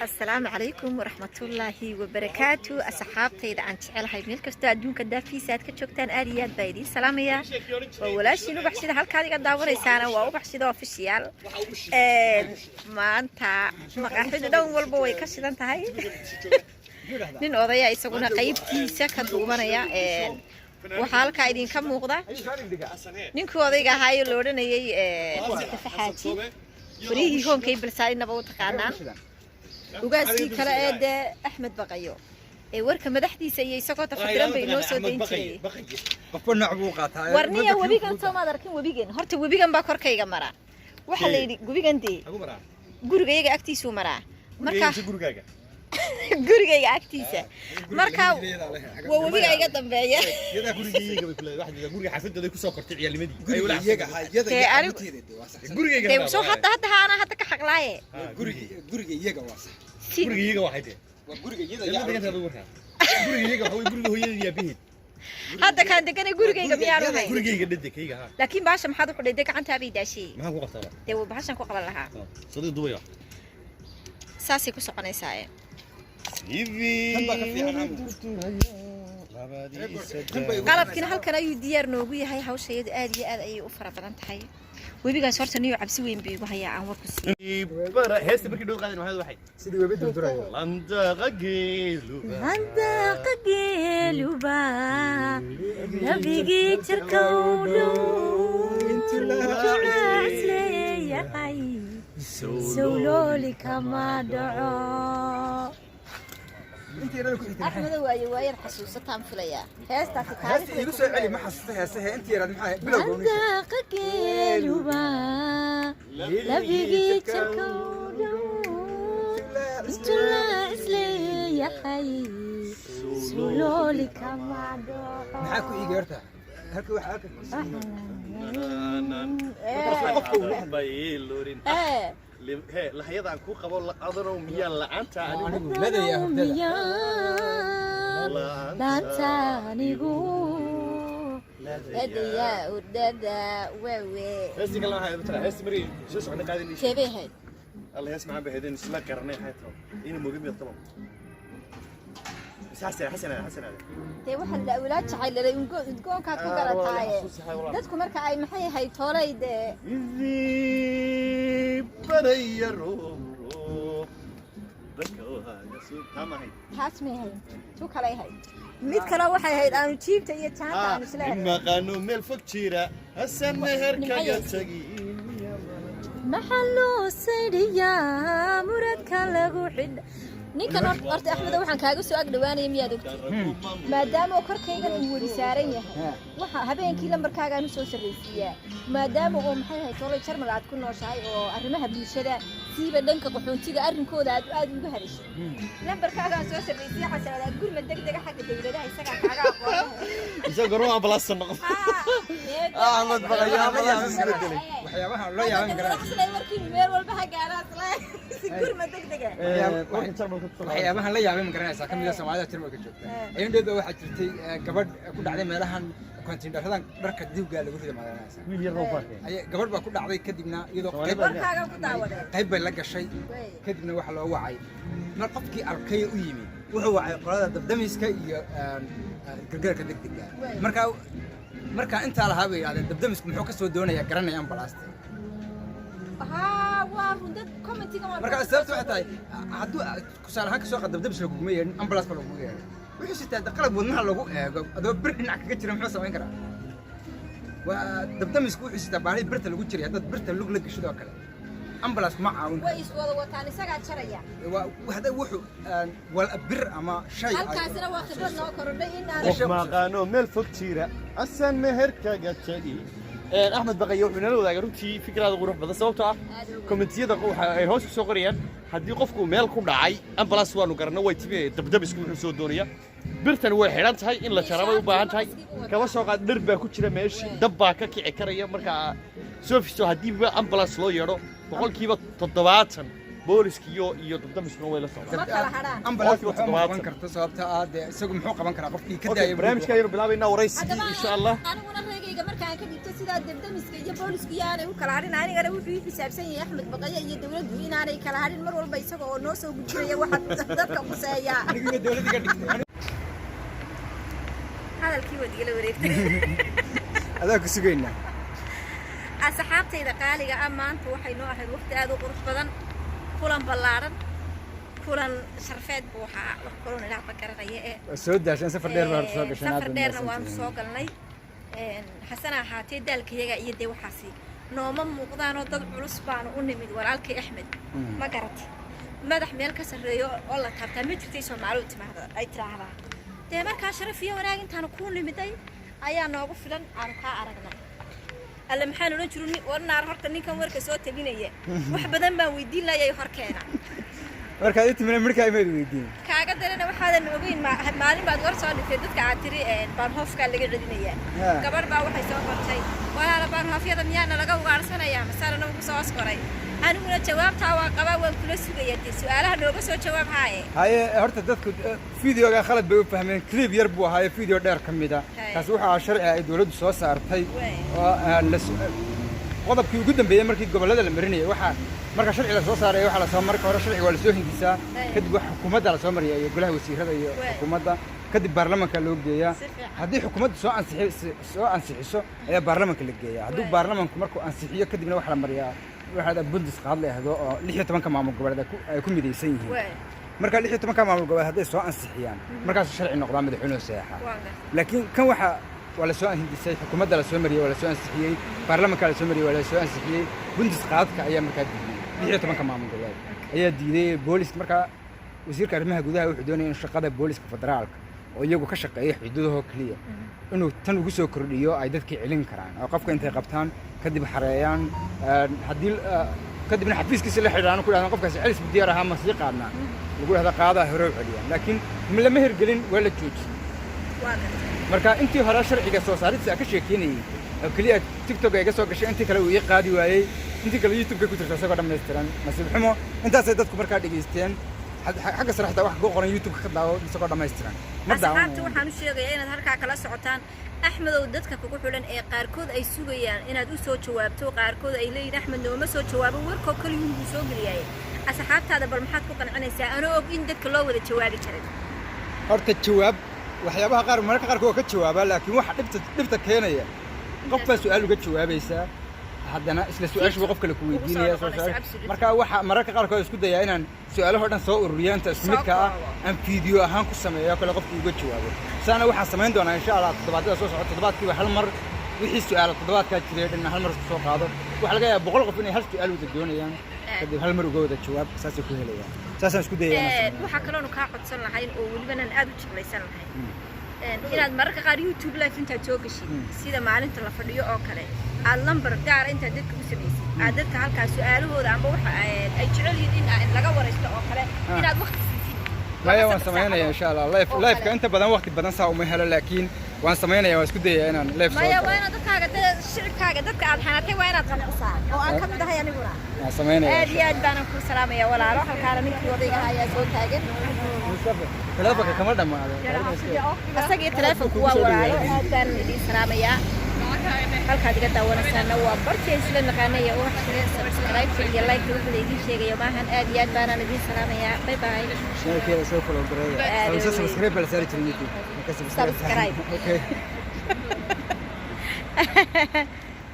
السلام عليكم ورحمة الله وبركاته أصحابتي إذا أنت على هاي ميل كستا أدون كدا في ساعات كشوكتان آريات بايدي سلامية ولا شيء نبحشي ده هالكادي قد داور إنسانة وبحشي ده أوفيشيال ما أنت مقاحد دون والبوي كشيد أنت هاي نين أضيع يسقونا قيبتي سكت ومنايا وحالك إذا كم مقدة نينكو أضيع هاي اللورن هي تفحاتي فريه هون كيبل ساري نبوت قانا وقاسي كلا إد أحمد بقيو ورك مدحتي سيء سقط فكرا بينو سودين شيء بكون عبوقات هاي ورنيا وبيجن توما دركين وبيجن هرت وبيجن باكر كيجا مرا وحلي وبيجن دي جورجيجا أكتيسو مرا مركا جورجيجا أكتيسة مركا وبيجا قدام بيا يدا جورجيجا بكل واحد يدا جورجي حفيد ده يكسر كرتي عيال مدي أيوة لا يدا جورجيجا شو حتى أنا حتى كحقلاية جورجي يجا واسع جورجيجا واحد جورجي يدا يلا دقيقة تدورها جورجيجا هو جورجي هو يدي بيت هذا كان دكاني جورجيجا بيعرف هاي جورجيجا ضدك هيجا ها لكن باش محاضر حد يدك عن تابي داشي ما هو قصة تو باش نكو قبل لها صدق دويا ساسي كوسو قنيساي qalabkina halkan ayuu diyaar noogu yahay hawsheeda aad iyo aad ay u fara badan tahay webiga horta niyo cabsi weyn bay ugu hayaa aan warku sii bara heesta markii dhow qaadan waxay waxay sidii webi durdurayo landa qageeluba nabigi jirkowdo inta la isleeyahay sawloli kama dhaco أحمد وير حسوسة فيليا هسه في تاريخ يلوسو علي ما حسيتها هسه أنت يا محاي بلو عندك كيلوبا لا بيجي تركودو استلا إسلي يا حي سولولي كمادو معاكو إيجارته هكو حاكم هي لحيض عن كوخ أبو أضرو ميان لعنتا عنيقو لدي يا لعنتا عنيقو لدي يا ودادا ووي هسي كلام هاي بترى هسي مري شو سمعنا قاعدين ليش كيف هاد الله يسمع بهدين اسمه كرني حياتهم إني مهم يطلب بس حسنا تي واحد الأولاد شحال لا ينقون كاكو قرطاي dadku marka ay maxay hay toolayde بري روب ذكوها يسوق تما هي حاسمي هي شو كلا هي mid kale waxay hayd aanu jiibta iyo jaanta aan isla ma qaano meel fog jira asan meherkaga tagi maxallo saydiya muradka lagu xidh ninkan horta Axmed waxaan kaaga soo ag dhawaanay miyaad ogtay maadaama korkayga uu wari saaran yahay waxa habeenkii lambarkaaga aanu soo sarreeyay maadaama oo maxay ahayd tolay jarmal aad ku nooshahay oo arrimaha bulshada siiba dhanka qaxoontiga arrinkooda aad uga hadashay lambarkaaga soo sarreeyay xasaada gurma degdeg xagga dawladaha isaga kaaga aqoon isaga roo ambalaas noqon Axmed waxyaabaha loo yaaban karaa markii meel walba ha gaaraas la gurma degdeg waxyaabaha la yaabay ma garanaysaa kamid ah Soomaalida tirmada joogta ayuundeed waxa jirtay gabadh ku dhacday meelahan kontiinaradan dharka dibga lagu riday maalinaysa wiil yar oo barkay ay gabadh baa ku dhacday kadibna iyadoo barkaaga ku daawaday qayb bay la gashay kadibna waxa loo wacay mar qofkii arkay u yimid wuxuu wacay qolada dabdamiska iyo gargaarka degdegga marka inta la habeeyay yiraahdo dabdamisku muxuu ka soo doonayaa garanayaan balaasta dad commentiga marka sababtu waxay tahay hadduu kusaal ahaan ka soo qadab dabis lagu gumeeyay ambulance ba lagu gumeeyay wuxuu sitaa qalab wadnaha lagu eego adoo bir dhinac kaga jira muxuu samayn karaa waa dabdamisku wuxuu sitaa baari birta lagu jiray dad birta lug la gashido kale ambulance ma caawin way iswada wataan isaga jaraya hada wuxuu wal bir ama shay halkaasna waa khibrad noo korodhay in aan ma qaano meel fog jira asan meherkaga tagi أحمد بقى يوم من الوضع قرنتي فكرة هذا غرف بس سوتها كومنتية ده هوس سوقريان هدي قفكم مالكم دعاي أم بلا سؤال وقرنا ويتبي تبدأ بسكون سود دنيا برتن واحد هاي إن لا شرابة وباهن هاي كمان سوق درب كتير ماشي دبا كي عكرية مركا سوف هدي أم بلا سلو يرو بقول كيف تطبعاتن بوليس كيو تبدأ بسكون ولا سوق أم بلا سوق ما كنت صابتها سوق محوقة بنكر عقبتي كده برنامج كير بلا بينا ورئيس إن شاء الله fikirkayga markaan ka dhigto sidaa debdemiska iyo boolisku yaanay u kala hadhin anigana wuxuu ii xisaabsan yahay Axmed Baqaye iyo dawladdu inaanay kala hadhin mar walba isaga oo noo soo gudbinaya waxa dadka quseeya aniga dawladda ka dhigtay hadalkii wadiga la wareegtay adaa ku sugayna asxaabtayda qaaliga maanta waxay noo ahayd waqti aad u qurux badan kulan ballaaran kulan sharfeed buu ahaa wax kaloo ilaa bakaranaya soo daashan safar dheer baa soo gashay safar dheerna waan soo galnay xasana ahaatee daalkayaga iyo dee waxaasi nooma muuqdaanoo dad culus baanu u nimid walaalkay Axmed ma garatay madax meel ka sarreeyo oo la taabtaa ma jirtay Soomaalidu timaada ay tiraahdaa dee markaa sharaf iyo wanaag intaan ku nimiday ayaa noogu filan aan ka aragnay alla maxaan oran jirnay warnaar horta ninkan warka soo tabinaya wax badan baan weydiin laayay horkeena markaad intii markaa imaad weydiin kaaga darana waxaadan ogeyn maalin baad war soo dhigtay dadka aad tiri baan hoofka laga celinaya gabadh baa waxay soo qortay walaal baan hoofyada miyaana laga ugaarsanaya masaalana ugu soo qoray aniguna jawaabtaa waa qabaa waan kula sugayay su'aalaha nooga soo jawaab haye horta dadku fiidiyoga khalad bay u fahmeen clip yar buu ahaa fiidiyo dheer kamida kaas waxa sharci ay dawladdu soo saartay oo qodobkii ugu dambeeyay markii gobolada la marinayay waxa marka sharci la soo saaray waxa la soo marka hore sharci waa la soo hindisaa kadib wax xukuumadda la soo mariyay iyo golaha wasiirada iyo xukuumadda kadib baarlamaanka loo geeyaa haddii xukuumaddu soo ansixiso ayaa baarlamaanka la geeyaa hadduu baarlamaanku markuu ansixiyo kadibna waxa la mariyaa waxaad bundis qaad leehdo oo 16 maamul goboleed ay ku midaysan yihiin marka 16 maamul goboleed hadday soo ansixiyaan markaas sharci noqdaa madaxweynuhu saxiixa laakiin kan waxa wala soo hindisay xukuumadda la soo mariyay wala soo ansixiyay baarlamaanka la soo mariyay wala soo ansixiyay bundis qaadka ayaa markaa diiday 16 maamul goboleed ayaa diiday booliska marka wasiirka arrimaha gudaha wuxuu doonayay in shaqada booliska federaalka oo iyagu ka shaqeeya xuduudaha kaliya inuu tan ugu soo kordhiyo ay dadka celin karaan oo qofka intay qabtaan kadib xareeyaan haddii kadibna xafiiskiisa la xidhaan ku dhahdaan qofkaasi celis diyaar ahaa ma sii qaadnaa lagu dhahdaa qaadaa hore u celiyaan laakiin lama hirgelin waa la joojiyey marka intii hore sharciga soo saarista ka sheekeynayay oo kaliya TikTok ay ka soo gashay intii kale uu ii qaadi waayey intii kale YouTube ku jirta isagoo dhammaystiran nasiib xumo intaasay dadku markaa dhageysteen xagga saraxda wax ku qoran YouTube ka daawo isagoo dhammaystiran asxaabta waxaan u sheegayaa inaad halkaa kala socotaan Axmed oo dadka kugu xulan ee qaarkood ay sugayaan inaad u soo jawaabto qaarkood ay leeyihiin Axmed nooma soo jawaabo warko kaliya uu soo galiyay asxaabtaada bal maxaad ku qancinaysaa anoo og in dadka loo wada jawaabi karay horta jawaab waxyaabaha qaar marka qaarkood ka jawaaba laakiin waxa dhibta keenaya qof baa su'aal uga jawaabaysa haddana isla su'aashu qof kale ku weydiinaya marka waxa mararka qaarkood isku dayaa inaan su'aalaha dhan soo ururiyo inta isku midka ah aan fiidiyoo ahaan ku sameeyo kale qofku uga jawaabo saana waxaan samayn doonaa insha Allah toddobaadada soo socota toddobaadkiiba hal mar wixii su'aal toddobaadka jiray dhan hal mar soo qaado waxa laga yaabaa 100 qof inay hal su'aal wada doonayaan kadib hal mar uga wada jawaab saas ku helayaan saasaan isku dayaa waxa kale oo ka codsan lahayn oo waliba aan aad u jeclaysan lahayn inaad mararka qaar YouTube live inta soo gashay sida maalinta la fadhiyo oo kale aad number gaar inta dadka u sameysay aad dadka halkaas su'aalahooda ama waxa ay jecel yihiin in laga wareysto oo kale inaad waqti siisid maya waan sameeynayaa insha Allah live ka inta badan waqti badan saa uma helo laakiin waan sameeynayaa waan isku dayaa inaan live soo maya waa inaad dadkaaga shicibkaaga dadka aad xanaatay waa inaad qancisaa oo aan ka mid ahay aniguna waan sameeynayaa aad iyo aad baan ku salaamayaa walaalo halkaana ninkii odayga ayaa soo taagan telefoonka kama dhamaado asagii telefoonku waa walaalo aad baan idin salaamayaa halkaad iga daawanaysaana waa bartii isla naqaanaya oo subscribe iyo like wuxuu idin sheegayo maahan aad iyo aad baan idin salaamayaa bye bye sheekada soo kala gareeya subscribe la saari jiray YouTube subscribe okay